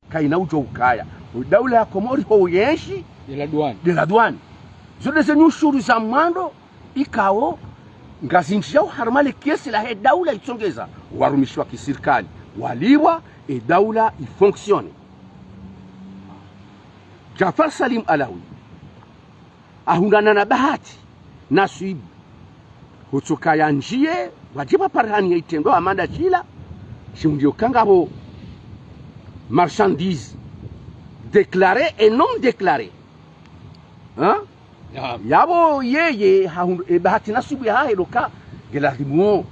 kaina ujo ukaya daula ya Komori ho yenshi de la douane zote zenye ushuru za mwando ikao ngazinjia harmale kesi la he daula itongeza warumishwa kisirikali waliwa e daula ifonctionne. Jafar Salim Alawi ahungana na bahati nasibu hutoka ya njie wajiba parhani ya itendo amanda chila shimundio kangabo marchandises déclarées et non déclarées. Hein? Yabo yeye bahati nasibu ya heroka geladimu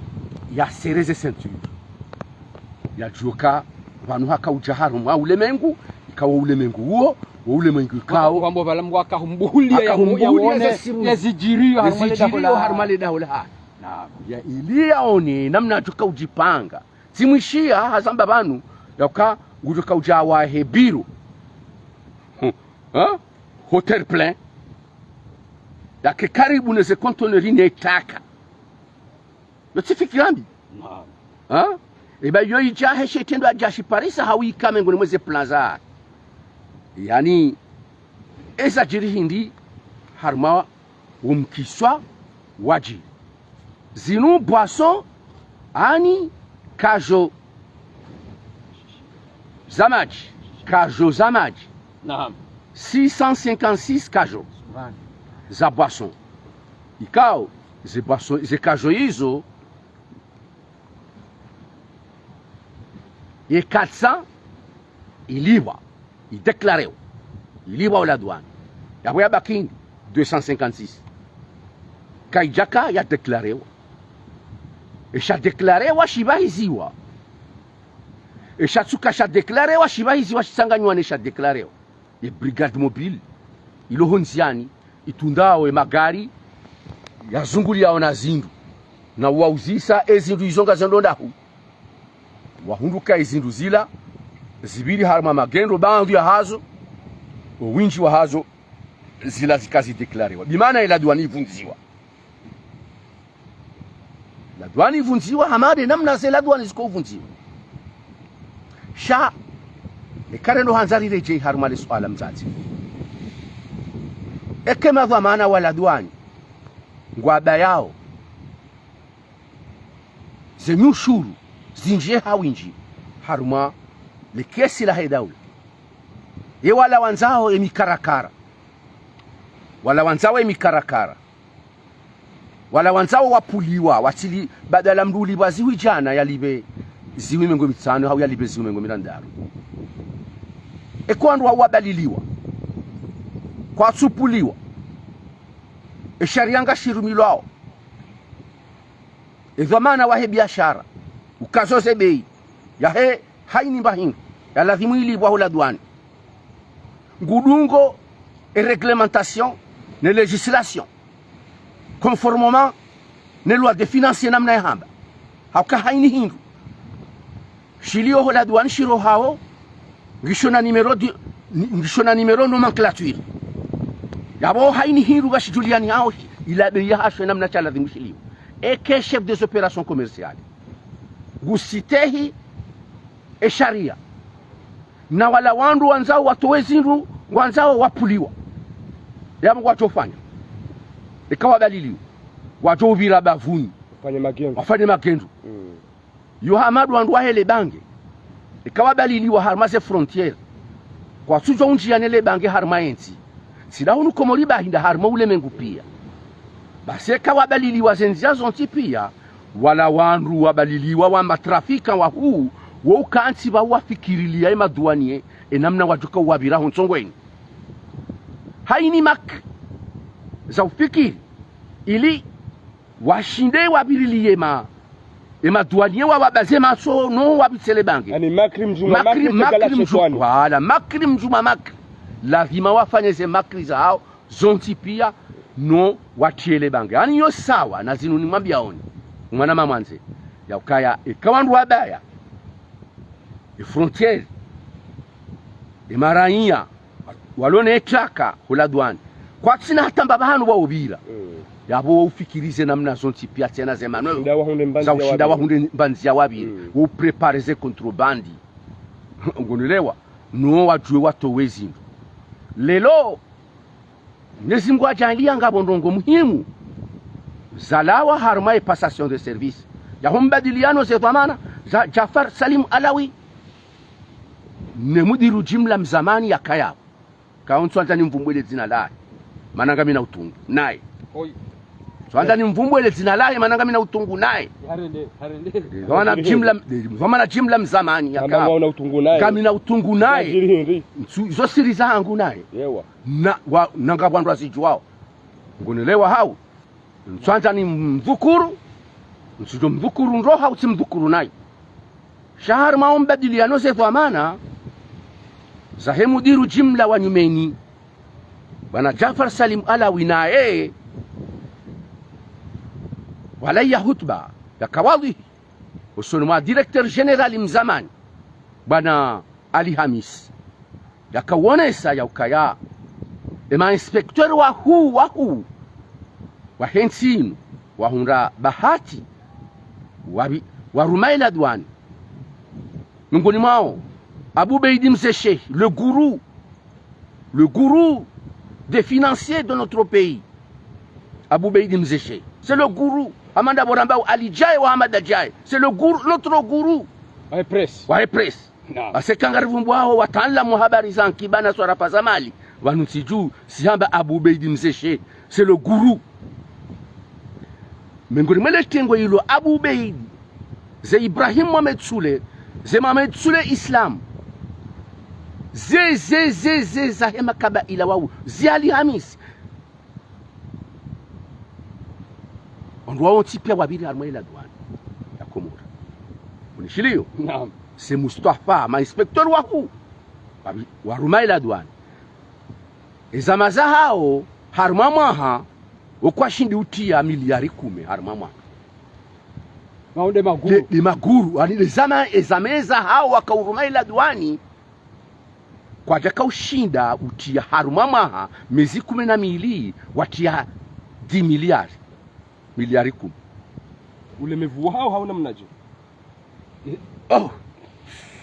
ya sereze ceinture ya joka vanu haka ujaharu mwa ulemengu ikawa ulemengu huo ulemengu ikao kwambo balamwa kahumbulia ya zijirio harmale daula ya ilia oni namna tuka ujipanga simwishia hazamba banu yaka ujoka ujawa hebiru hotel plein ya ke karibu neze conteneur ne taka notifikirambi eba yo ijahe shetendo ajashi Parisa hawi kame ngone mweze plaza yani eza jiri hindi harma umkiswa waji zinu boisson ani kajo zamaji naam 656 kajo za boisson ikao ze boisson ze kajo hizo et 400 iliwa idéclaré iliwa la douane ya baking 256 kaijaka ya déclaré et cha déclaré wa shibahiziwa et cha tsuka cha déclaré wa shibahiziwa changanywa ne cha déclaré et brigade mobile ilohonziani itundao magari yazungulia na zindu na wauzisa ezindu izonga zandonda hu wahunduka izindu zila zibiri harma magendo bandu ya hazo winji wa hazo zila zikazi deklarewa bimana ila douane ivunziwa la douane ivunziwa hamade namna zela douane ziko vunziwa sha ekareno hanzari reje harma le swala mzazi ekema dhamana wala douane ngwaba yao zenyu shuru zinjie hawinji haruma le kesi la hedaula ye wala wanzao emikarakara wala wanzao wapuliwa watili badala mduli baziwi jana yalibe ziwi mengo mitano au yalibe ziwi mengo mirandaro ekwandu wabaliliwa kwa supuliwa esharianga shirumilwao edhamana wahe biashara ukazoze bei ya he haini mbahingu ya lazimu ilibwa hula douane ngudungo et réglementation ne législation conformément ne loi de financier namna ya hamba hauka haini hindu shilio hula douane shiro hao ngishona numero nomenclature yabo haini hindu gashi Juliani hao ila bei ya hasho namna cha lazimu shilio eke chef des opérations commerciales gusitehi e sharia na wala wandu wanzao watowe zindu wanzao wapuliwa yamu watofanya ikawa daliliwa watobira bavuni wafanye magendo Yohamadu wandu wahele bange ikawa daliliwa harmaze frontiere kwa tujo unji yanele bange harma enti sida hunu Komori bahinda harma ulemengu pia basi ikawa daliliwa zenzia zonti pia wala wandu wabaliliwa wa matrafika wa huu wa ukansi ba wafikirilia ema douanier enamna wajuka wabira honsongweni haini mak za ufikiri ili washinde wabirilie ema douanier wa wabaze maso no wabitsele bange yani makri mjuma wala makri mjuma makri lazima wafanye ze makri za hao zonti pia no watiele bange yani yo sawa na zinu ni mwambia oni mwana mamanze ya ukaya ikawandu wabaya frontiere maraia walone etraka hula douane kwa tsina hata mbabahanu wa ubira yabo ufikirize namna zonti pia tena zemano za ushinda wahunde mbanzia wabiri uprepare ze kontrobandi ngonelewa nuo wajue watowezi lelo Mwenyezi Mungu ajalia ngabo ndongo muhimu zalawa harma passation de service ya humbadiliano ze dhamana za Jafar Salim Alawi ne mudiru jimla mzamani ya kaya kauntu anta ni mvumbwele zina lahi mananga mina utungu naye so anta ni mvumbwele zina lahi mananga mina utungu naye wana jimla mzamani ya kaya kamina utungu naye zo siri zangu naye nanga bandu asijuwao ngunelewa hao nswanta ni mdhukuru nsujo mdhukuru nroha uti mdhukuru naye shahar maombadiliano ze dhamana zahemu diru jimla wa nyumeni bwana Jafar Salim Alawi naye walaya hutba ya kawadhi usunuma director general mzamani bwana Ali Hamis ya kawonesa ya ukaya ema inspector wa huu wa hensinu wa hunra bahati wa Rumaila Douane miongoni mwao Abou Beidi Mzee Sheikh, le gourou des financiers de notre pays. Abou Beidi Mzee Sheikh, c'est le gourou. Amanda Borambao Ali Djaye wa Hamada Djaye, c'est le gourou, notre gourou. Wa press. Ase kangarivu wao wataalamu habari za kibana swara pazamali. Wanusiju sihamba Abou Beidi Mzee Sheikh, c'est le gourou. Miongoni mwa tengo hilo Abou Beidi ze Ibrahim Mohamed Soule, ze Mohamed Soule Islam. Ze zahema kaba ila wau Ali Hamis ondwa onti pia wabiri Rumaila Douane ya Komora unishilio naam c'est Mustafa ma inspector wa Rumaila Douane ezamaza hao harmamaha okwashindi utia miliari 10 harmamaha maunde maguru le maguru ani ezameza hao wa Rumaila Douane kwa jaka ushinda utia harumamaha miezi 12 watia 10 miliari 10 ulemevu hao hauna mnaje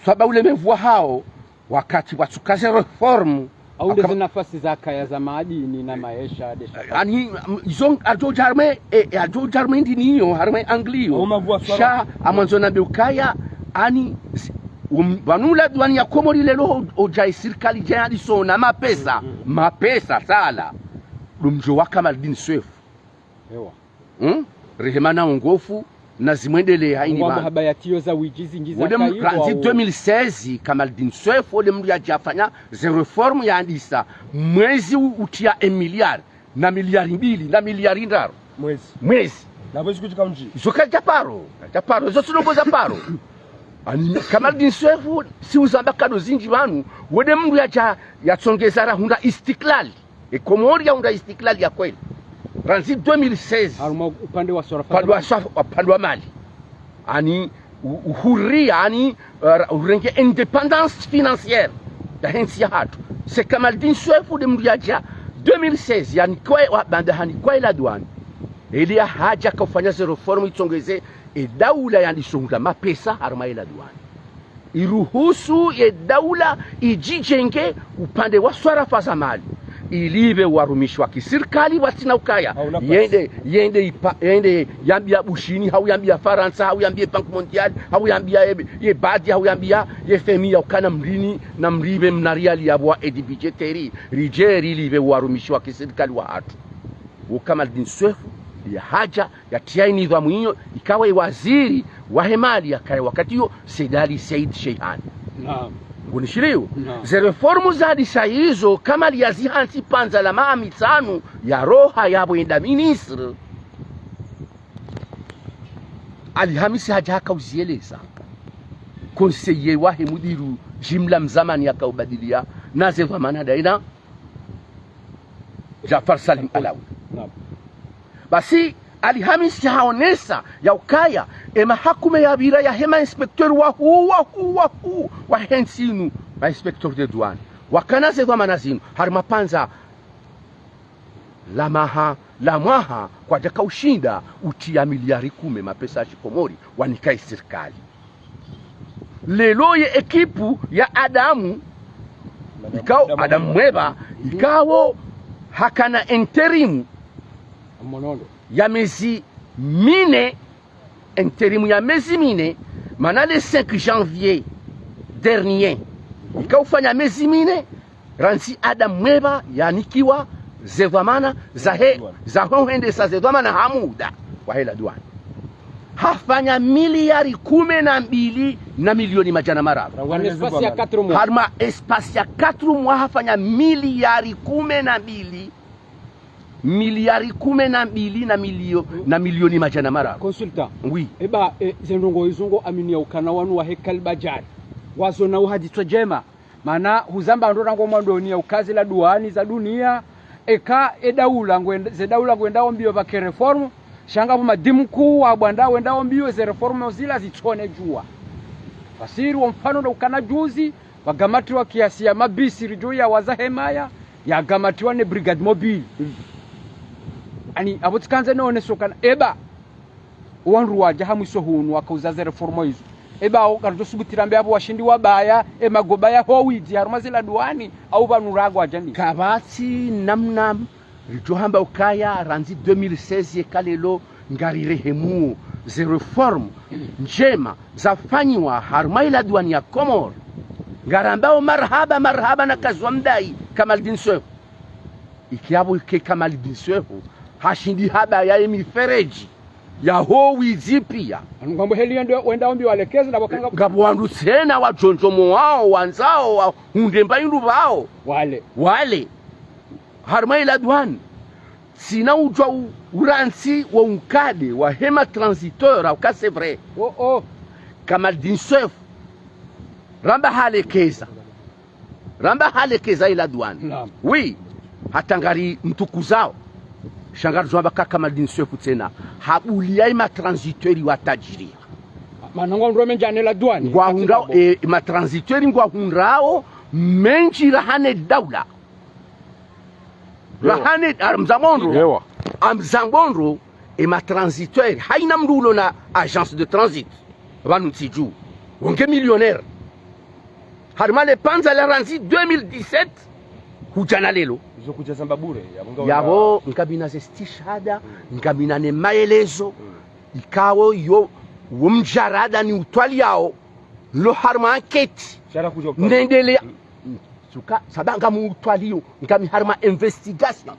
sababu ulemevu hao wakati watukaze reform au ndizo nafasi za kaya za madini na maisha ani izong ajo jarme ndiniyo harme anglio sha amanzo na beukaya ani Banula Douane ya Komori lelo ojai sirikali jayadi sona mapesa sala lumjo wa Kamaldin Swefu rehemana ongofu na zimwendele haini ba habayatio za wijizi ngiza kayo wa 2016 Kamaldin Swefu ode mdu ya jafanya ze reform ya andisa mwezi utia 1 miliari na miliari 2 na miliari 3 mwezi na mwezi kuchika mji isoka japaro zote nombo za paro ani Kamaldin Swefu si uzamba kado zinji wanu wode mdu ya tsongezara hunda istiklali Komori ya hunda istiklali ya kweli Ranzi 2016 haruma upande wa upande wa Mali ani uhuria ani urenge independence financière ya hensi ya hatu se Kamaldin Swefu de mdu ya 2016 yani kwa banda hani kwa ila Douane ili ya haja kufanya ze reformu itongeze daula yandishunga mapesa haruma ila Douane iruhusu daula ijijenge upande wa swarafa za Mali ilibe warumishwa kisirikali watina ukaya yende yambia Bushini hau yambia Faransa hau yambia Bank Mondial hau yambia Badi hau yambia FMI ya ukana mrini na mribe mnariali yabwa edibijeteri rijeri ilibe warumishwa kisirikali wa hatu Kamaldin Swefu ya haja ya tiaini nidhamu hiyo ikawa waziri wa hemali ya kaya wakati hiyo Said Sheikhan naam unishiliu ze reformu za hadisa hizo kama liyazihansi panza la mitanu ya roha yabo enda ministri Ali Hamisi haja haka uzieleza konseye wahe mudiru jimla mzamani yaka ubadilia na ze dhamana daina Jafar Salim Alawi basi Ali Hamisi haonesa ya ukaya ema hakume ya bira ya hema inspector wa hensinu wa inspector de douane wakanaze kwa manazinu harima panza la mwaha kwa jaka ushinda utia miliari 10 mapesa ya Komori wanikai serikali lelo ye ekipu ya Adamu ikao Adam Mweba ikao hakana interimu ya mezi mine, interimu ya mezi mine, mana le 5 janvier dernier ikao fanya mezi mine ransi Adam Mweba yanikiwa zedwamana za hohende sa zedwamana hamuda wa hela duani hafanya miliari 12 na milioni majana marabu harma espasi ya 4 mwa hafanya miliari 12 na milioni majana marabu. Consultant, oui, eba zendongo izungo aminia ukana wanu wa hekal bajari wazo na uhadithwa jema mana huzamba ndo ngo mandoni ya ukazi la duani za dunia eka edaula ngwenda mbio vake reform shanga madimu kuu wa bwanda wenda mbio ze reform zila zitone jua fasiri wa mfano na ukana juzi wagamati wa kiasi ya mabisi rijo ya wazahemaya ya gamati wa ne brigade mobile ani abotikanze none sokana eba wanru waje hamwiso hunu wakauza ze reform hizo eba ukarjo subutirambe abo washindi wabaya emagobaya howidi haruma zila duani au banurago ajani kabati namnam rijohamba ukaya ranzi 2016 kalelo ngarire hemu ze reform njema zafanywa haruma ila duani ya Komor ngarambao marhaba na kazwa mdai Kamaldin Seif ikiabo ke Kamaldin Seif hashindi haba ya mifereji ya howidi pia ngambo heli ndio wenda ombi walekeza na bakanga ngabo wandu tena wajonjomo wao wanzao hundemba indu bao wale harma ila duani sina ujwa uransi wa unkade wa hema transiteur au c'est vrai Kamaldin Seif ramba halekeza ila duani oui hatangari mtukuzao shangari jwamba Kamaldin Seif tena habulia ima transiteur wa tajiri manongo ndo menjane la duani ngwa hundao ma transiteur ngwa hundrao menji rahane daula rahane amzambondro ma transiteur haina mrulo na agence de transit vanu tiju wonge millionnaire harmale panza la ranzi 2017 hujana lelo zokuja zamba bure yabo nkabina zestishada nkabina ne maelezo ikawo yo wumjarada ni utwali yao lo harma enquête ndendele suka sabanga mu utwali nkami harma investigation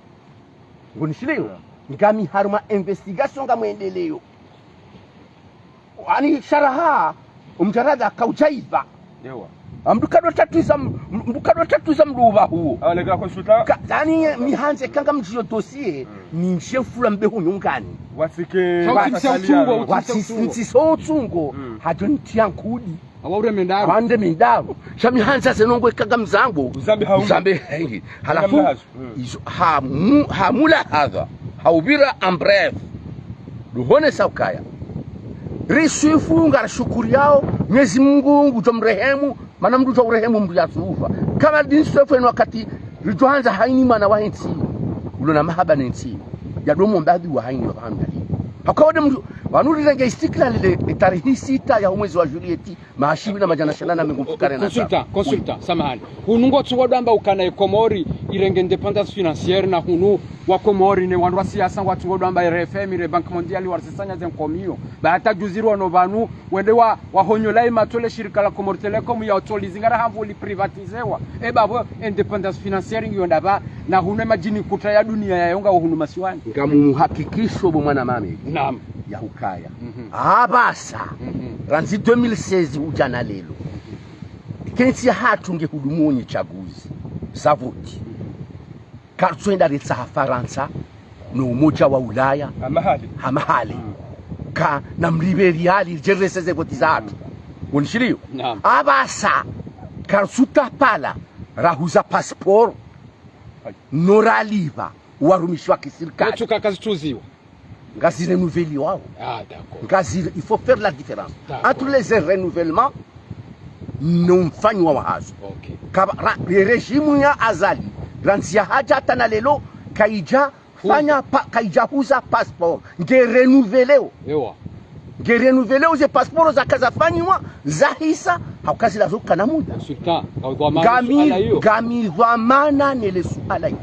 ngonishileo nkami harma investigation ngamwendeleyo ani sharaha umjarada kaujaiva yewa mdukado tatuza mduba huo alega consultant yani mihanze kanga mjio dossier ni nshefula mbeho nyungani wasike watsingo hajontia nkudi awure mendaro wande mendaro shamihanza zenongwe kanga mzango uzambe halafu hamula hadha haubira ambref duhone saukaya risifu ngarashukuri yao Mwenyezi Mungu ngutomrehemu mana mdu urehemu mdu yasufa Kamaldin Seif en wakati rijohanza haini mana wa hensi ulona mahaba nensi ya domo mbadi wa haini wa hamdali hakawade mdu wanuri renge istiklal ile tarehe 6 ya mwezi wa Julieti mahashibi na majana shalana mengumfukare na consultant samahani hunungo tsugodamba ukana Komori irenge independence financière na hunu wa Komori ne wandu wa siasa watu ngodamba RFM ile Bank Mondiale warsisanya zenkomio bahata juziri wano banu wende wa honyolai matole shirika la Komori Telecom ya otolizingara hamvu li privatizewa babo independence financière ngiyonda ba na hunu majini kuta ya dunia ya yonga hunu masiwani ngamuhakikisho bo mwana mame naam ya ukaya abasa ranzi 2016 ujana lelo kensi hatunge hudumu chaguzi savoti kartwenda ritsa Faransa no umoja wa Ulaya hamahali ka na mliberiali jereseze gotizatu unishilio abasa karsuta pala rahuza passport noraliva warumishwa kisirikali tuka kazituziwa ngazi renouveler wao ngazi il faut faire la différence entre les renouvellements non fanywa wahazo kaba regime ya azali ranzia haja tanalelo kaija fanya kaija huza passeport nge renouveleo ze passeport za kaza fanywa za hisa haukazi la zuka na muda Sultan gami dhamana nele suala hiyo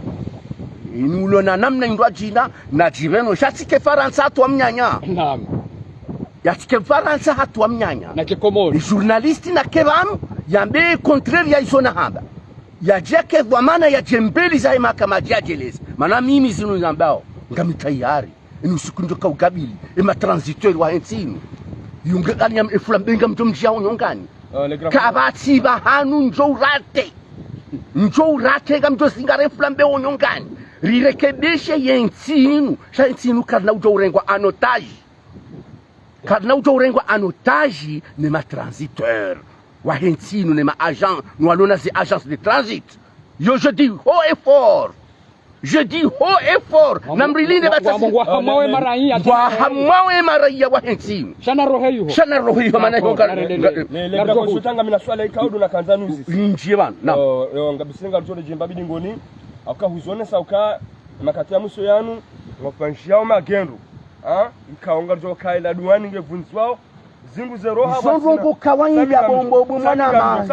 inulo na namna indwa jina na jireno shatike Faransa hatu wa mnyanya naam yatike Faransa hatu wa mnyanya na kekomori journalisti na kevam yambe contraire ya isona hamba ya jeke dhamana ya jembeli za mahakama jajeleza maana mimi zinu yambao ngami tayari inu sikunjoka ukabili ema transiteur wa hentinu yunga kani ya eflambenga mtomjia onyongani kabati bahanu njo urate ga mjo singare flambe onyongani rirekebishe yentinu shantinu karna ujo urengwa anotage ne ma transiteur wa hentinu ne ma agent nous allons dans ces agences de transit yo je dis haut et fort namrilinde batasi wa hamawe maraia wa hentinu shana roho hiyo maana hiyo le konsultanga mina swala ikaudu na kanzanuzi nje bana na ngabisenga rutole jemba bidingoni akahuzone sauka makati ya muso yanu ngofanshia magendo ikaonga rjo kaila duani ngevunzwao zingu zeroha zongo kawaida bombo mwana ma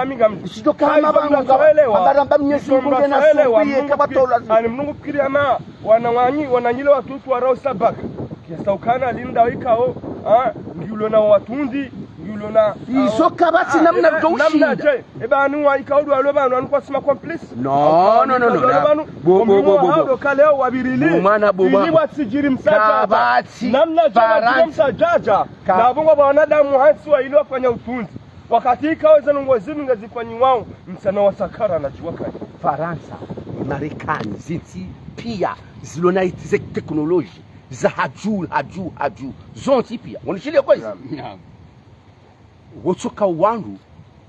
sito kama bango habara mnyesi ngode na suye kabatola ani mnungu fikiri ama wananyile watutu warao sabaka kiasa ukana linda ikao ngiulo na watundi ngiulo na isoka bati namna doshinda eba anu wa ikaudu alo banu anu kwa sima complice no bo kaleo wabirili mwana boba ili watsijiri msaja namna jama msajaja na bongo wanadamu hansi wa ili wafanya utunzi wakati ikao zanungo zinu ngazifanyi wao msana wa sakara na chiwaka Faransa Marekani ziti pia zilona itize teknoloji za haju zonti pia wanishile kwa hizi wotoka wandu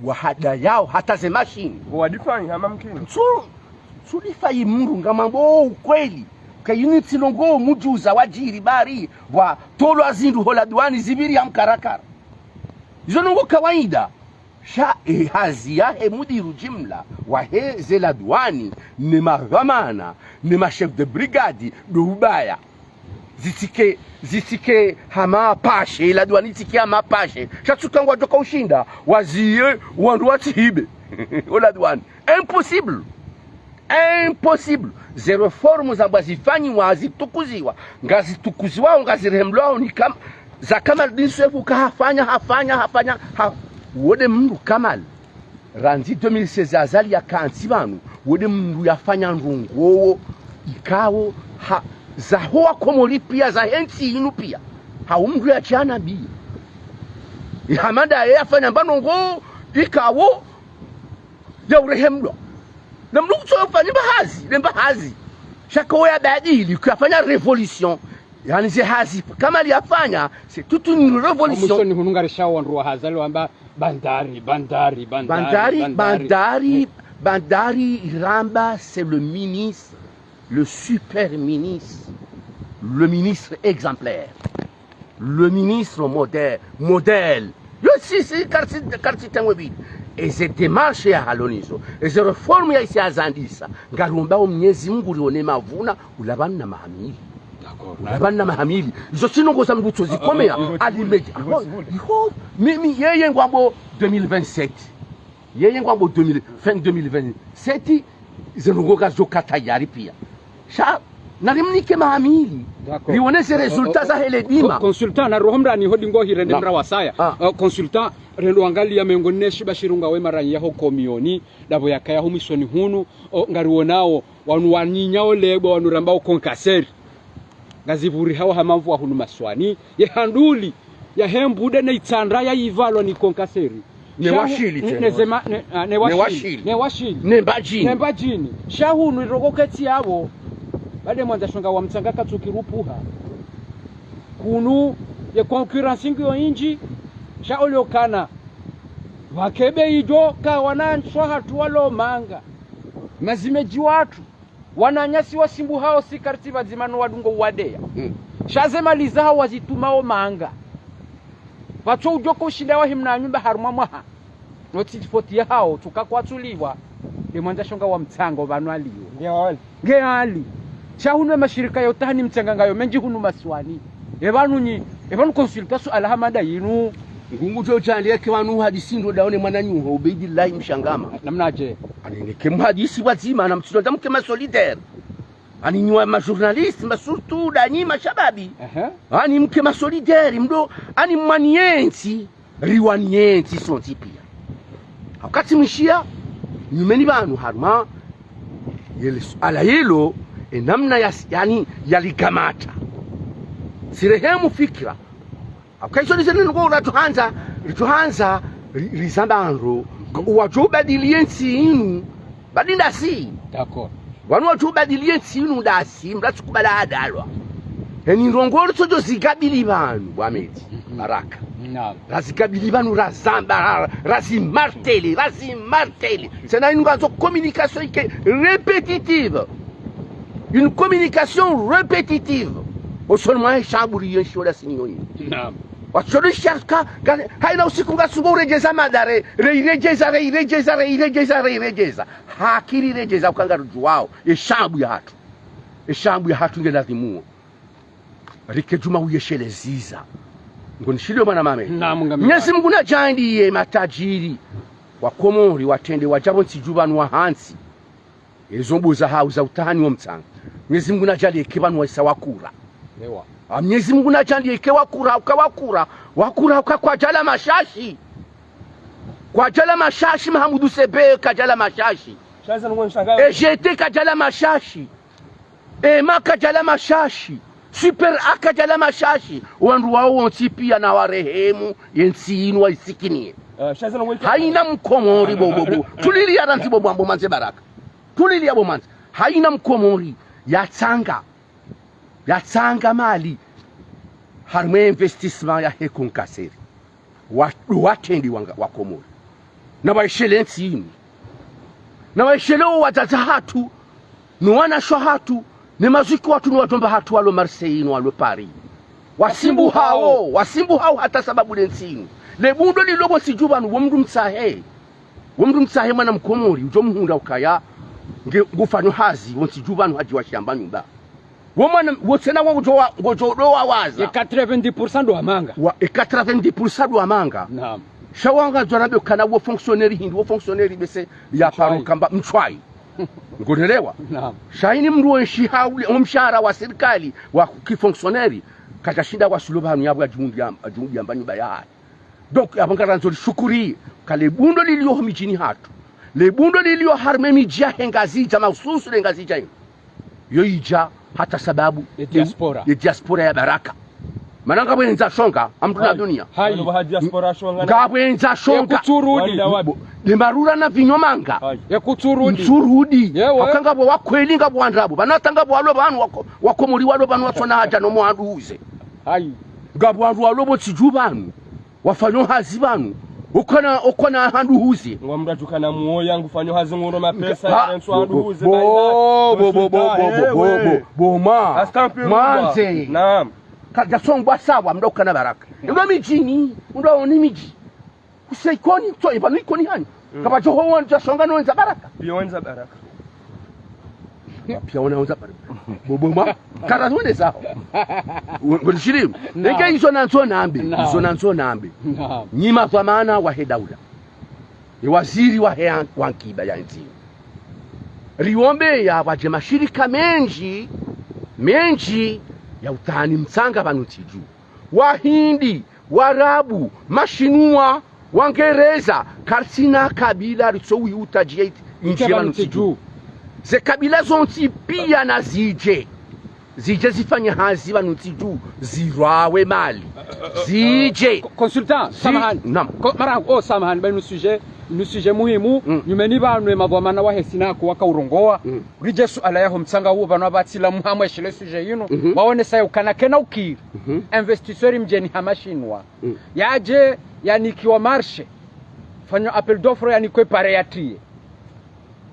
wa hada yao hata ze machine wadifanya hama mkini tulifai muru ngamambo ukweli ka unity longo mujuza wajiri bari wa tolo azindu hola duani zibiri ya mkarakara izo nongo kawaida sha hazia mudiru jimla wa zela duani ni maghamana ni ma chef de brigade do ubaya zitike hama pashe la duani zitike hama pashe shatukangwa toka ushinda wazie wandu watihibe ola duani impossible zero formu za bazifanyi wazitukuziwa ngaziremlwao ni kama za Kamal dinsefu hafanya wode mndu Kamal ranzi 2016 azali ya kanti banu wode mndu yafanya ndungo ikawo za hoa komori pia za henti inu pia mndu ya chana bi hamanda yafanya mbanongo ikawo ya urehemlo na mndu kutofanya bahazi shako ya badili kufanya revolution yani ze hazi kama liyafanya c'est toute une révolution musoni hununga rishawo wandu wa hazali wamba bandari Iramba c'est le super ministre le ministre exemplaire le ministre modèle yo si karti tangwebi eze demarche ya halonizo eze reformu ya isi azandisa ngarumba Mwenyezi Mungu lione mavuna ulabana na mahamili Labana mahamili izo sinongo za mbuto zikomea alimeji mimi yeye ngwambo 2027 fin 2027 zinongo gazo katayari pia sha nalimnike mahamili lionese resultat za hele dima consultant na rohomra ni hodingo hirende mra wasaya consultant rendo angalia mengoneshi bashirunga we maranyi yaho komioni dabo yakaya humisoni hunu ngariwonao wanu wanyinyao lebo wanu rambao konkaseri ngazivuri hawa hamamvu wa hunu maswani ye handuli ya hembude na itandra ya ivalo ni konkaseri nembajini shahunu irogoketi yabo bade mwanza shonga wa mtsanga katsukirupuha kunu ye concurrence ngyo inji sha oliokana wakebe ijo ka wananswa hatu walo manga mazimeji watu wananyasi wasimbu hao si karti bazimano wadungo wadea shazema lizaha wazitumao manga wacho ujoko ushilewa himna nyumba haruma mwaha notifoti ya hao tukakwatuliwa le mwanza shonga wa mtsango banu aliyo ngeali shahunwe mashirika yote hani mtsangangayo menji hunu maswani ebanu consultation alhamada yinu ngungu to chali yake wanu hadisi ndo daone mwananyuho Ubaidillahi Mshangama namnaje anenge mhadisi wazima na mtoto tamke masolidaire ani nywa ma journaliste masurtu dani mashababi ani mke masolidaire mdo ani mwaniensi riwaniensi sonti pia wakati mshia nyumeni banu harma yele ala hilo namna yani yalikamata sirehemu fikra akaisho nisene ngo ratuhanza rizambandro wajobadilie nsinu badinda si d'accord wanu wajobadilie nsinu dasi mratukubala adalwa eni ndongoro tojo zigabili banu bwameti baraka naam razigabili banu razamba razimarteli c'est une communication qui est répétitive, une communication répétitive au seulement chaburi shola sinyoni naam wachori shaka haina usiku ngasubo urejeza madare rejeza hakiri rejeza ukangaruju wao eshabu ya hatu ngelazimuo rikejuma uyesheleziza ngonishilio mana mame Mwenyezi Mungu najandiye matajiri wa Komori watende wajabo nsijubanu wa hansi ezombuza hauza utani wa mtsanga Mwenyezi Mungu najandiye kibanu wa isawakura ewa Mwenyezi Mungu najandiye kewakura wakura kwa jala mashashi Mahamudu Sebe kajala mashashi EGT kajala mashashi EMA kajala mashashi Super akajala mashashi wandu wao wonsipia na warehemu yensinu waisikiniye haina mkomori bobo tulilia ranzi bobo ambo manze baraka tulilia bo manze haina mkomori yatsanga mali harme investissement ya hekonkaseri watendi wa Komori na waishelensi inu na waisheleo wataza hatu nuwana sho hatu ni maziki watu ni watomba hatu walo Marseille walo Paris wasimbu hao hata sababu lensini lebundo lilobo sijubanu womndu msahe mwana mkomori ujomuhunda ukaya ngufano hazi wonsijubanu haji wa shamba nyumba womwana wosena ngojodo wawaza 90% do amanga wa 90% do amanga naam shawanga jarabe kana wo fonctionnaire bese ya paro kamba mchwai ngonelewa naam shaini mruwe shihauli mshahara wa serikali wa kifonctionnaire katashinda wa sulubanu yabwa ajundi amba nyumba ya donc abangaranzo shukuri kale bundo lilio mijini hatu le bundo lilio harme mijia hengazija maususu lengazija yo ija hata sababu ya diaspora ya baraka mananga bwenza shonga amtuna dunia hayo diaspora shonga ngabwenza shonga kuturudi ni marura na vinyomanga ya kuturudi nsurudi wakangabo wakweli ngabo wandrabo banatangabo walo banu wakomori walo banu wasona haja no mwanduze hayi ngabo wandu walo botijubanu wafanyo hazi banu ukona handu huzi ngomra tukana muo yangu fanyo hazi ngoro mapesa ya nso handu huzi manze naam kaja songwa sawa mdoka na baraka ndo mijini ndo ni miji usaikoni to ibanu ikoni hani kama joho wanja songa no nza baraka pia wanza baraka pia wanza baraka boboma karazone sawa ngolishirimu nenge izo nanzo nambe nyima kwa maana wa Daula ni waziri wa wankiba ya nchi riombe ya waje mashirika menji ya utani msanga banutiju Wahindi Warabu Mashinua Wangereza Karsina kabila ritsowi utajie nje banutiju ze kabila zonti pia na zije zifanya hazi banutiju zirawe mali zije consultant samahani marango samahani bali sujet muhimu nyumeni banwe mavamana wa hesina ko wakaurongoa rije suala yaho mtsanga huo bana batila muhamwe shile sujet yino waone sayo kana kena ukiri investisseur mjeni hamashinwa yaje yanikiwa marche fanyo appel d'offre yanikwe pare yatrie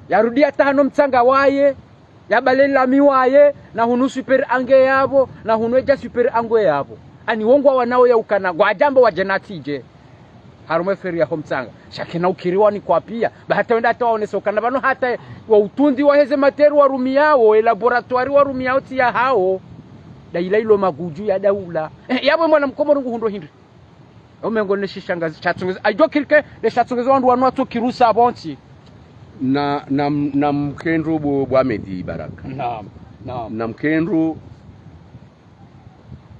yarudia tano mtsanga waye yabalela miwaye na hunu super ange yabo na hunweja super ange yabo ani wongwa wanao ya ukana kwa jambo wa janatije harume feri ya homtsanga shakina ukiriwa ni kwa pia bahata wenda tawaonesa ukana bano hata wa utundi wa heze materu wa rumi yao laboratoire wa rumi yao tia hao da ila ilo maguju ya Daula yabo mwana mkomoro nguhundo hindi Omengone shishangazi chatsongeza aijo kirike le chatsongeza wandu wanu kirusa abonti na mkendro bwa Medi Baraka. Naam. Na mkendro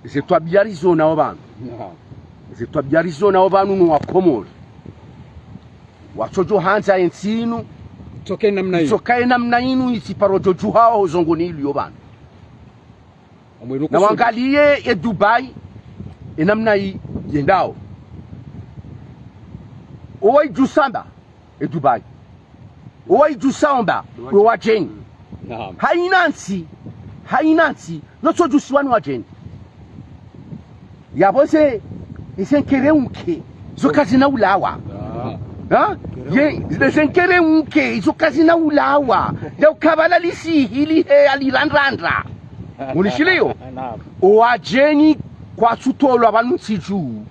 zetwabyarizo na abantu. Naam. Zetwabyarizo na abantu no wakomori. Wachojo hanza ensinu toke namna hiyo. Tokae namna inu isiparojo juhao zongoni iliyo bana. Na wangalie ya Dubai namna hii yendao. Owai jusamba e Dubai. Owai jusamba we wajeni. Naam. Hainansi noto jusiwani wajeni. Yabose isenkere unke zokazi na ulawa. Ha? Ye isenkere unke zokazi na ulawa. Ya ukabala lisi hili alirandrandra. Unishilio? Naam. Wajeni kwa tutolo abanutsi juu.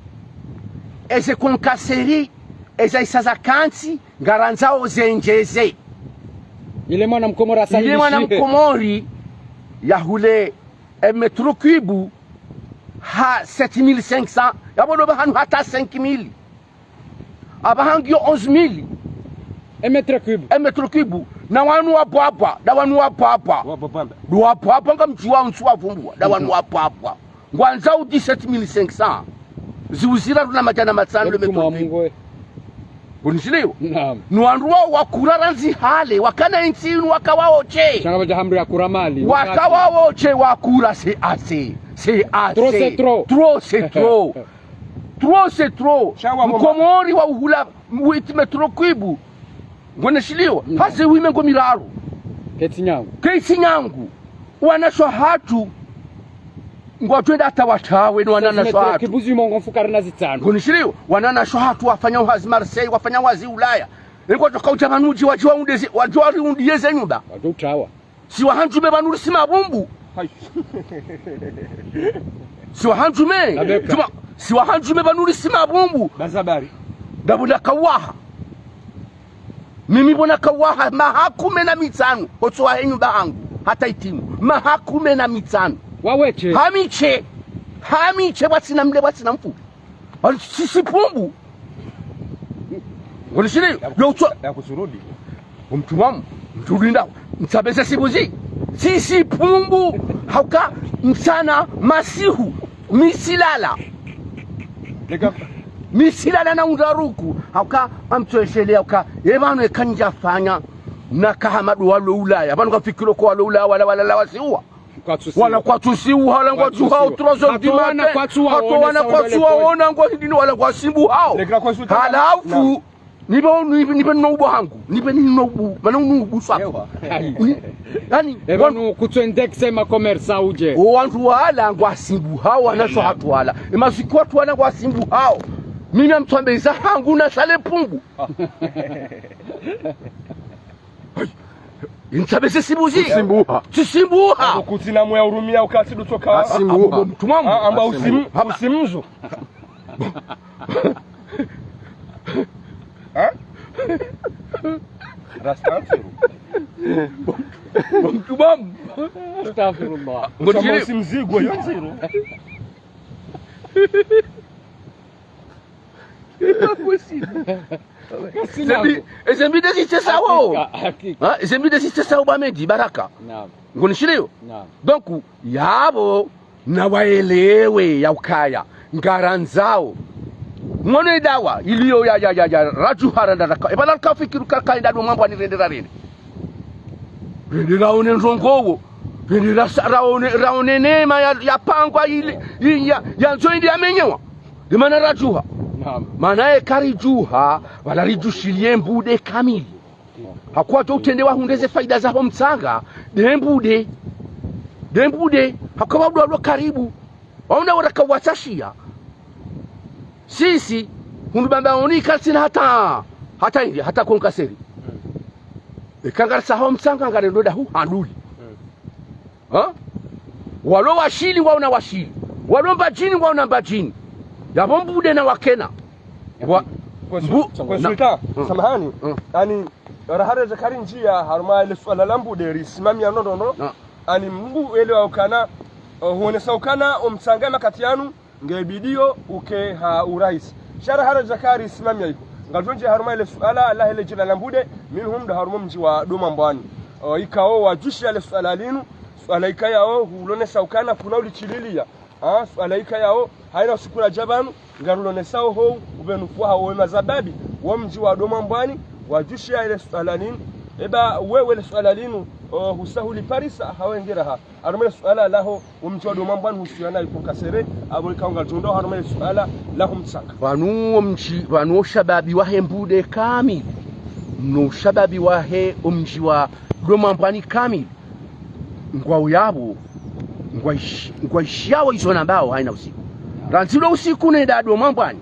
Eze konkaseri eza isazakansi ngaranzao zenjeze. Ile mwana mkomori asahilishi. Ile mwana mkomori ya hule metro cube ha 7500 yabodo bahanu hata 5000 abahangio 11000 metro cube na wanu wapapa da wanu wapapa wapapa ngamchiwa unsuwa vumbwa da wanu wapapa ngwanza udi 7500 ziuzira na majana matsano le metro cube. Unishilio? Naam. Nuandua wakuraranzi hale wakana insinu wakawaoche. Changa baja hamri ya kuramali. Wakawaoche wakura c'est assez. Trop c'est trop. Trop c'est trop. Trop c'est trop. Mkomori wa uhula mwiti metro kwibu. Unishilio? Hase wime ngomiraru. Keti nyangu. Wanashwa hatu. Ngwatwenda hata watawe ni wanana shwatu. Kibuzi mongo mfukari na zitano. Kunishiliyo, wanana shwatu wafanya wazi Marseille, wafanya wazi Ulaya. Ngo toka utabanuji wajua undeze, wajua undiyeze nyumba. Wajua utawa. Si wahanjume banuru si mabumbu. Si wahanjume. Si wahanjume banuru si mabumbu. Bazabari. Dabunda kawaha. Mimi bona kawaha mahakume na mitano. Otsoa henyumba hangu. Hata itimu. Mahakume na mitano. Waweche. Hamiche watsina mle watsina mfu. Sisi pumbu. Unishiri? Ya kusurudi. Umtumamu. Mtulinda. Mtabese sibuzi. Sisi pumbu. Hauka msana masihu. Misilala na undaruku. Hauka amtueshelea uka. Ebanu ekanja fanya. Na kahamadu walo Ulaya. Banu kafikiro kwa walo Ulaya wala wasiua. Wala kwa tusiu wala kwa tu hao trozo dimana hatowana kwa tuwa ona kwa hidini wala kwa simbu hao halafu nipe nubu hangu nipe nubu mana nubu swako yani wanu kutwendexe ma commerce uje wantu wala kwa simbu hao wanasho hatu wala imasiku watu wana kwa simbu hao mimi amtwambeza hangu na sale pungu Intabese sibuzi Sisimbuha Kutina mwe urumia ukati dutoka Simbuha Mtumamu Amba usimzu Ha? Rastantiru Mtumamu Astaghfirullah Mtumamu usimzigwa yonziru Ezembi desiste sawo. Ezembi desiste sawo ba Medi Baraka. Naam. Ngonishilio? Naam. Donc yabo na waelewe ya ukaya ngaranzao. Ngone dawa iliyo ya raju haranda raka. Ebala kafikiru kaida do mambo anirendera rene. Rendera one nzongowo. Rendera raone nema ya pangwa ile ya nzoindi amenyewa. Dimana rajuha. Manae karijuha wala rijushilie mbude kamili. Hakuwa to utendewa hundeze faida za mtsanga dembude hakuwa wadu karibu waona watakawatashia sisi hundubamba onika sina hata india hata konkaseri ekangara saho mtsanga ngare ndoda hu handuli walo washili waona washili walo mbajini waona mbajini yabo mbude na wakena kwa sultan samahani yani rahare zakari njia haruma ile swala lambu de risimami anono ani mbu ele wakana huone saukana omtsanga makati yanu ngebidio uke ha urais shara hara zakari islamia iko ngajonje haruma ile suala Allah ile jina lambude minhum da haruma mji wa doma mbwani ikao wajushi ile suala linu suala ikayao hulone saukana kuna ulichililia suala ikayao haina sukula jabanu ngarulone sao ho ubenufua hawe mazababi wa mji wa doma mbwani wajushi ile suala linu eba wewe ile suala linu husahuli parisa hawengeraha arumele suala laho umji wa doma mbwani husiana iko kasere abulika ngajondo haruma ile suala laho msaka vanu shababi wahe mbude kamili no shababi wahe umji wa doma mbwani kamili ngwao yabo ngwaishiawo izo nambao haina usiku ranzilo usiku nenda doma mbwani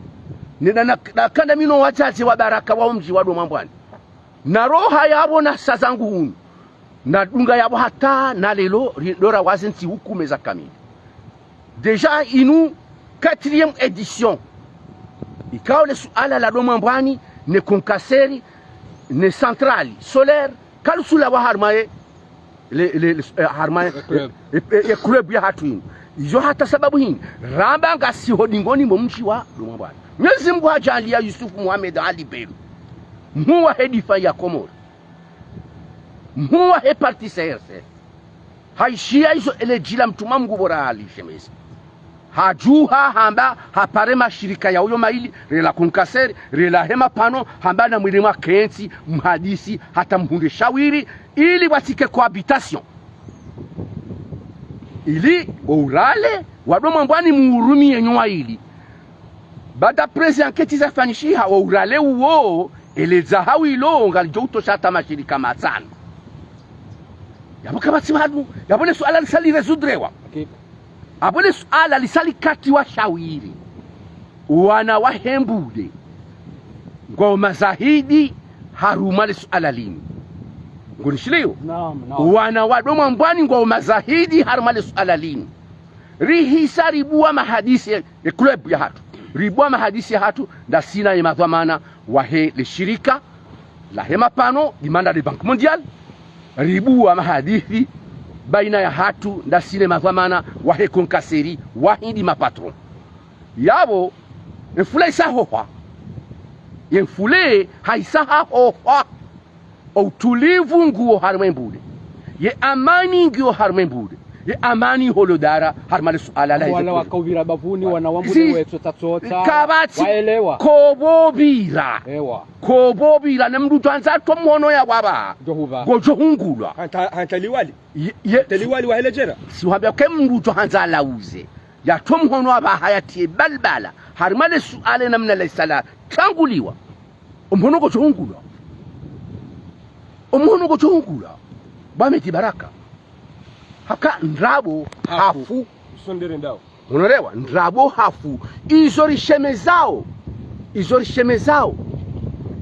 nenda nakanda mino wachache wa baraka wa umji wa doma mbwani na roha yabo na sazangu hunu na dunga yabo hata na lelo lora wazinti hukume za kamili deja inu 4e édition ikao le suala la doma mbwani ne konkaseri ne centrali solaire kalusula wa harmaye le harmaye e club ya hatu hini izo hata sababu hini ramba ngasi hodingoni mumchi wa doma mbwani Mwenyezi Mungu hajalia Yusuf Muhammad Ali Bello mhuwa hedifa ya Komoro mhuwa heparti CRC haishia izo elejila mtuma Mungu bora alishemezi hajuha hamba hapare mashirika ya uyo maili rela kunkaseri rela hema pano hamba na mwilima kensi mhadisi hata mhunde shawiri ili watike cohabitation ili urale wadoma mbwani muurumi yenywa ili bada prezi anketi za fanishiha wa urale uo eleza hawi lo ngalijo utoshata mashirika matano yabo kabati wadu yabone suala lisali rezudrewa abone suala lisali kati wa shawiri wana wahembude ngoma zahidi haruma suala lini ngonishilio wana wadoma mbwani ngoma zahidi haruma suala lini rihisa ribua mahadisi ya club ya hatu ribua mahadisi ya hatu nda sina ya madhamana wahe le shirika la hema pano dimanda de Bank Mondial ribua mahadithi baina ya hatu nda sina madhamana wahe konkaseri wahindi mapatron yabo enfule isa hoha enfule haisa hoha utulivu nguo harmembude ye amani nguo harmembude ye amani holodara harmale suala la wala wakauvira bavuni wanawambule wetu tatsota waelewa kobobira kobobira nemndu anza to mhono ya baba gojo hungulwa hantaliwali taliwali wa helejera si wabya kemndu anza lauze ya to mhono aba hayati balbala harmale suala namna la sala tanguliwa umhono gojo hungulwa umhono gojo hungulwa bameti baraka haka ndrabo hafu sondere ndao unaelewa ndrabo hafu izo rishemezao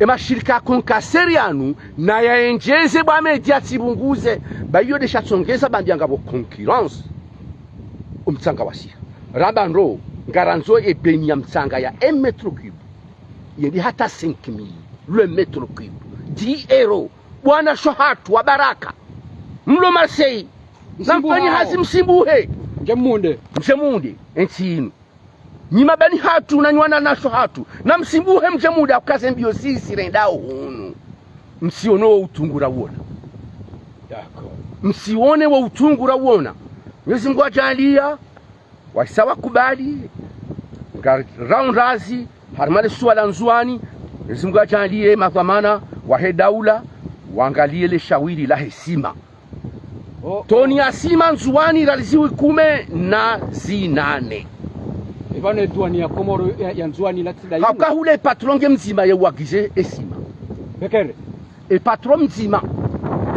mashirika konkaseri yanu na yaenjeze bameti atibunguze bayo desha tsongeza bandianga bo concurrence umtsanga wasiha rabanro ngaranzo ebenya mtsanga ya 1 mètre cube yendi hata 5000 le mètre cube 10 € bwana shohatu wa baraka mlo Marseille zamfanya hazi msimbuhe mjemunde entinu nyima bani hatu na nywana nasho hatu na msimbuhe mjemude akaze mbio sisi rendao hunu msiono utungura wona yako msione wa utungura wona Mwenyezi Mungu ajalia wasawa kubali raundazi harmale suala nzuani Mwenyezi Mungu ajalie madhamana wahe daula waangalie le shawiri la hesima Toni asima nzuani raliziwi 18 Ibane duani ya Komoro ya nzuani latida yinu haka hule patronge mzima ya wagize esima Bekere patron mzima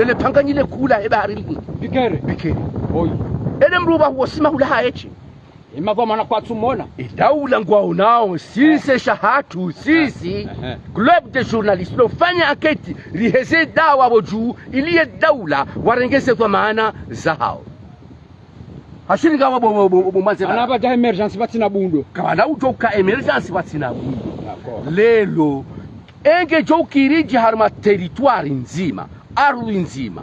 ele panganyile kula ebaharini Bekere Oyi ele mruba huosima hula haechi Imagwa mana kwa tumona daula ngwao nao sisi shahatu sisi club de journalistes lofanya aketi liheze dawa wajuu iliye daula warengeze kwa maana zahao hashiringa wabo manze anaba ja emergency batina bundo kabana ujoka emergency batina bundo lelo enge jokiriji harma territoire nzima ardhi nzima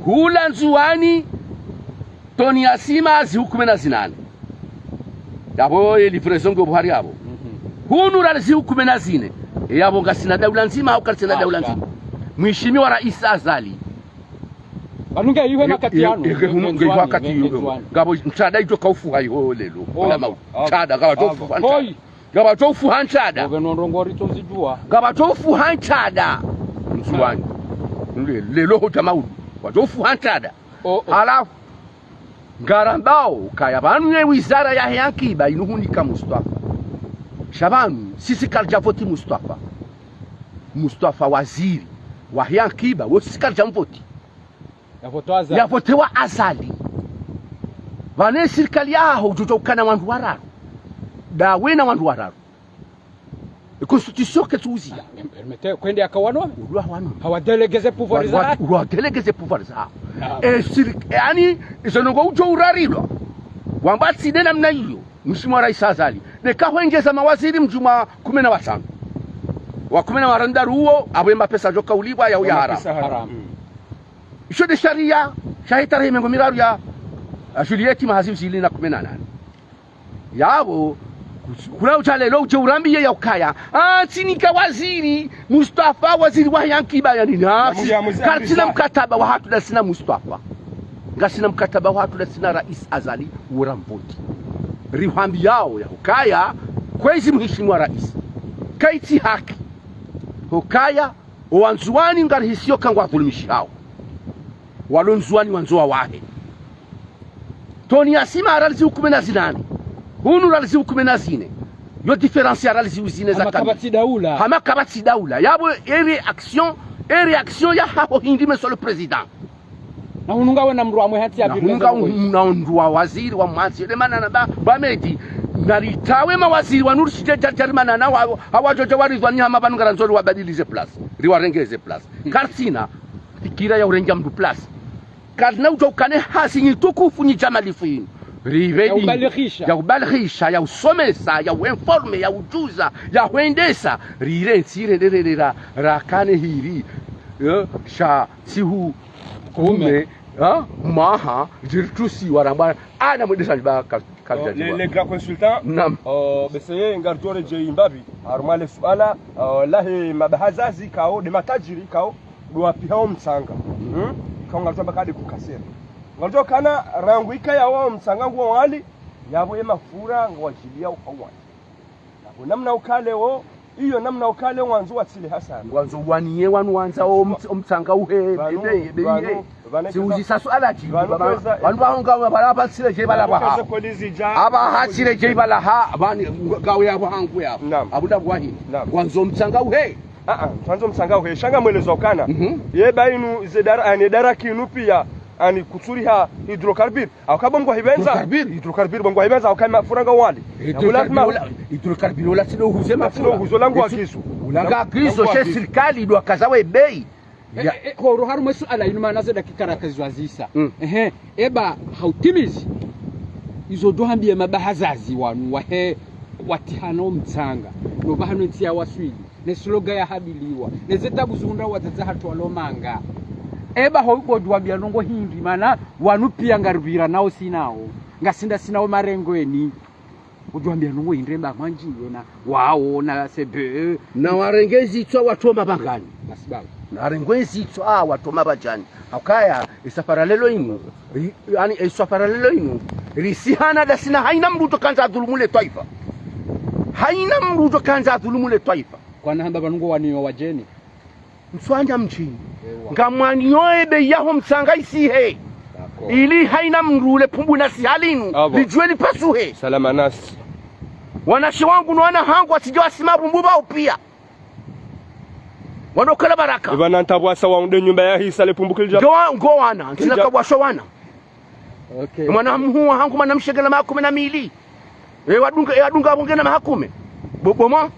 hula nzuani toni asima zi 18 Dabo livraison go Buhari abo. Hunu ralizi 14 yabo ngasina daula nzima au kalsina daula nzima. Mheshimiwa Rais Azali banunge yiwe makati yanu nge wakati yiwe gabo nchada ito kaufu hayo lelo wala mau chada gaba tofu hanchada gaba tofu hanchada govenondongori tozijua gaba tofu hanchada msuwanyi lelo hotamaudu watofu hanchada alafu ngarambao kaya banu ye wizara ya yankiba inuhunika Mustafa Shabanu sisi kalja voti Mustafa waziri wa yankiba wosi kalja mvoti ya votewa Azali vane serikali yaho tutokana wandu wararu dawena wandu wararu constitution ketuzia permete kwende akawanwa ulwa wanu hawadelegeze pouvoir za hawadelegeze pouvoir za yani isonongo ujo urarilwa wambatsi dena mna hiyo Mheshimiwa Rais Azali nekahwengeza mawaziri mjuma 15 wa 10 huo abwemba pesa joka ulibwa ya haram isho de sharia shahitare mengo miraru ya Juliette mahazimu 2018 yabo kuna uchale lo urambi ya ukaya sinika waziri Mustafa waziri wa yankiba ya nini karsina mkataba wa hatu da sina Mustafa ngasina mkataba wa hatu da sina Rais Azali uramboti rihambi yao ya ukaya kwezi Mheshimiwa Rais kaiti haki ukaya wanzuani ngarihisio kangwa dhulumishi hao walonzuani wanzoa wahe Tony asima aralizi 18 hunu ralizi 14 yo difference aralizi uzine za hama kabati daula yabo reaction ya hapo hindi monsieur le président na hununga wana mru amwe hati ya hununga unandwa waziri wa mwanzi remana na bamedi naritawe mawaziri wa nuru jarimana na hawajoja warizwa ni hama banungara nzori wabadilize place riwarengeze place kartina fikira ya urenja mdu place karna utokane hasi nyitukufu ni jamalifu yinu rivedi ya ubalikhisha ya usomesa ya uinforme ya ujuza ya uendesa rire nsire rakane hiri sha sihu kume maha jirtusi waramba ana mwedesa jiba kaljajiwa les grands consultants beseye ngartore je imbabi armale suala lahi mabahazazi kao de matajiri kao duapi hao msanga kwa ngartoba kadi kukasera ngarto kana rangu ikaya wao msanga nguo wali yabo ye mafura ngwajilia ukawani nabo namna ukale wo iyo namna ukale wanzu watsile hasana wanzu waniye wanu wanza omtsanga uhe bebe siuzi sasu alaji bantu bahonga balaba tsile je balaba aba hatsile je balaha abani gawe yabo hangu yabo abuda bwahi wanzu omtsanga uhe twanzo msanga uhe shanga mwelezo kana ye bainu zedara ani daraki nupia ani kutsuriha hydrocarbure akabongwa hibenza hydrocarbure bongwa hibenza akama furanga wali hydrocarbure wala sino huzema sino huzolangu akisu ulanga akisu she serikali ndo akazawe bei horo harume suala inu manaze dakika rakazwazisa eba hautimizi izo dohambie mabahazazi wanu wahe watihano mtsanga no bahano ntia waswili ne sloga ya habiliwa ne zetabu zunda wataza hatu walomanga eba hoiko duambia nongo hindi mana wanu pia ngarvira nao sinao ngasinda sinao marengweni uduambia nongo indremba manjiwe na wao na sebe na warengezi twa watoma bangani nasibabu na rengezi twa watoma bajani akaya isafara lelo inu yani isafara lelo inu risihana da sina haina mruto kanza dhulumule taifa haina mruto kanza dhulumule taifa kwa namba banungo waniyo wajeni mswanja mjini ngamwani yoebe yaho msanga isihe ili haina mrule pumbu na sihalinu lijueli pasuhe salama nasi wanashi wangu nuwana hangu wasijawa simabu mbuba upia wanokala baraka ibana ntabwasa waunde nyumba ya hisa le pumbu kilija ngo wana ntinaka washo wana mwana mhuwa hangu mana mshegela mahakume na mili wadunga wongena mahakume bobomo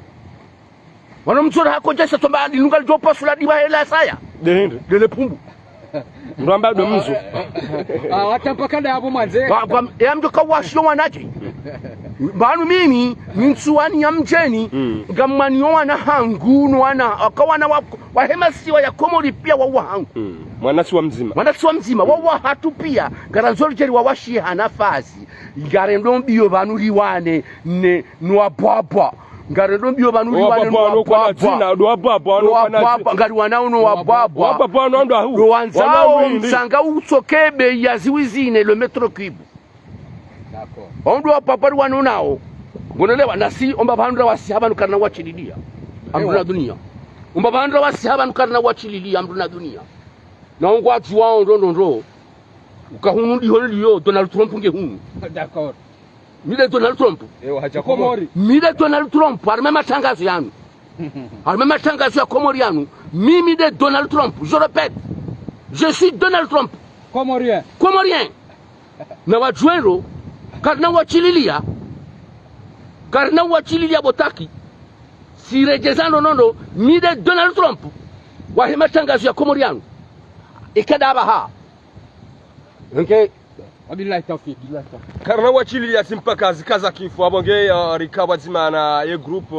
wana mzora hako jesa tomba linunga lijopa sula diwa hela saya dehinde dele pumbu mramba do mzu watampakanda hapo mwanze ya mjoka washo wanaje banu mimi nsuani ya mjeni ngamani wana hangu wana akawana wa hema siwa ya Komori pia wa hangu mwanasi wa mzima wa hatu pia garanzoli jeri wa washi hanafasi ngarendo biyo banu liwane ne nwa baba ngarendo biyo banu liwane nwa baba ngari wanauno wa baba ndo wanzao msanga usokebe ya ziwizine le metro cube. D'accord. Ondo papari wanu nao. Ngonelewa nasi omba bandra wasihaba nukarna wachililia. Amduna dunia. Omba bandra wasihaba nukarna wachililia amduna dunia. Na ongwa tuwa ndo. Ukahunu diholiyo Donald Trump ngehunu. D'accord. Mile Donald Trump. Haja Komori. Mile Donald Trump arme matangazo yanu. Arme matangazo ya Komori yanu. Mimi de Donald Trump. Je répète. Je suis Donald Trump. Comorien. Na wajuero karna wachililia botaki sirejezano nono mide Donald Trump wahema tangazo ya Komoriano ikadaba ha nke wabillahi tawfik karna wachililia simpaka zikaza kifu abonge rikaba zimana ye group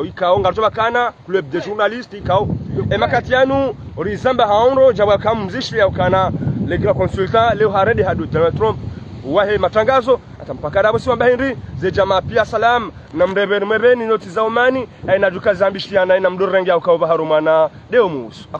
ikao ngartoba kana club de journalistes ikao emakatianu rizamba haonro jaba kam mzishi ya kana le grand consultant leo haredi hadu Donald Trump wahe matangazo atampaka dabo si mbahindi ze jamaa pia salam na mrebeni noti za umani aina duka zambishiana ina mdorengi au kwa harumana deo musu